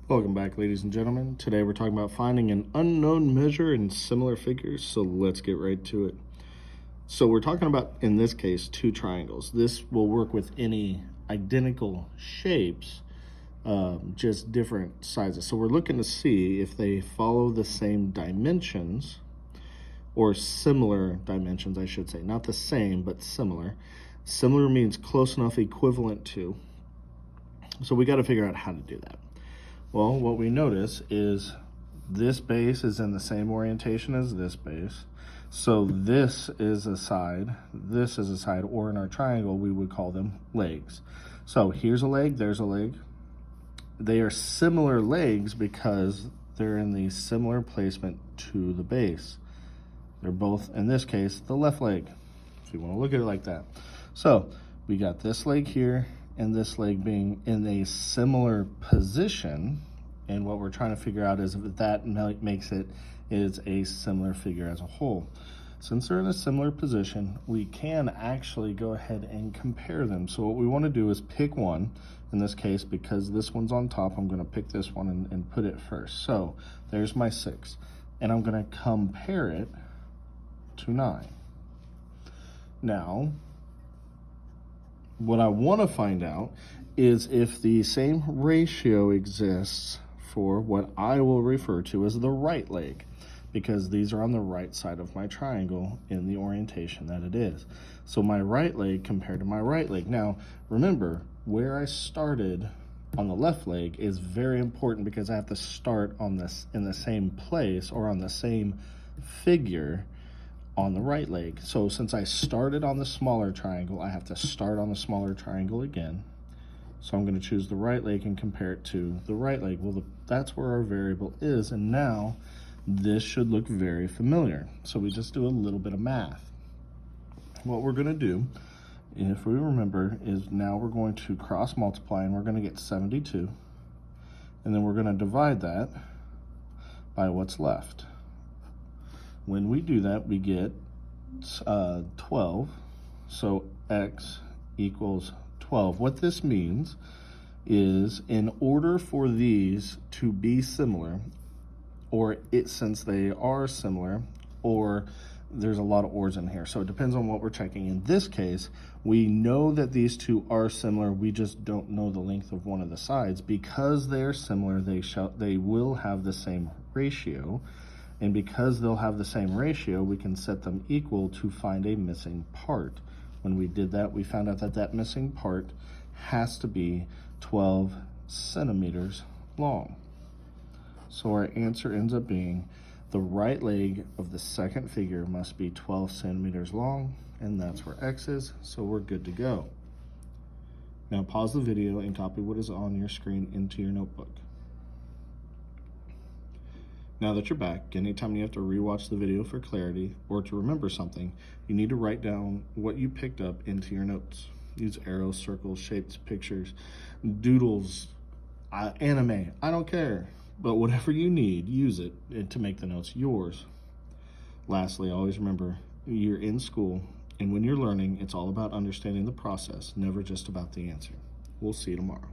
Welcome back, ladies and gentlemen. Today we're talking about finding an unknown measure in similar figures, so let's get right to it. So we're talking about, in this case, two triangles. This will work with any identical shapes, just different sizes. So we're looking to see if they follow the same dimensions, or similar dimensions, I should say. Not the same, but similar. Similar means close enough, equivalent to. So we got to figure out how to do that. Well, what we notice is this base is in the same orientation as this base. So this is a side, or in our triangle, we would call them legs. So here's a leg, there's a leg. They are similar legs because they're in the similar placement to the base. They're both, in this case, the left leg, if you want to look at it like that. So we got this leg here and this leg being in a similar position, and what we're trying to figure out is if that makes it is a similar figure as a whole. Since they're in a similar position, we can actually go ahead and compare them. So what we want to do is pick one. In this case, because this one's on top, I'm going to pick this one and put it first. So there's my 6, and I'm going to compare it to 9. Now, what I want to find out is if the same ratio exists for what I will refer to as the right leg, because these are on the right side of my triangle in the orientation that it is. So my right leg compared to my right leg. Now, remember, where I started on the left leg is very important because I have to start on this in the same place or on the same figure on the right leg. So since I started on the smaller triangle, I have to start on the smaller triangle again. So I'm going to choose the right leg and compare it to the right leg. Well, that's where our variable is, and now this should look very familiar. So we just do a little bit of math. What we're going to do, if we remember, is now we're going to cross multiply, and we're going to get 72, and then we're going to divide that by what's left. When we do that, we get 12, so x equals 12. What this means is in order for these to be similar, or since they are similar, or there's a lot of ors in here, so it depends on what we're checking. In this case, we know that these two are similar, we just don't know the length of one of the sides. Because they're similar, they will have the same ratio. And because they'll have the same ratio, we can set them equal to find a missing part. When we did that, we found out that that missing part has to be 12 centimeters long. So our answer ends up being the right leg of the second figure must be 12 centimeters long, and that's where x is, so we're good to go. Now pause the video and copy what is on your screen into your notebook. Now that you're back, anytime you have to rewatch the video for clarity or to remember something, you need to write down what you picked up into your notes. Use arrows, circles, shapes, pictures, doodles, anime, I don't care. But whatever you need, use it to make the notes yours. Lastly, always remember, you're in school, and when you're learning, it's all about understanding the process, never just about the answer. We'll see you tomorrow.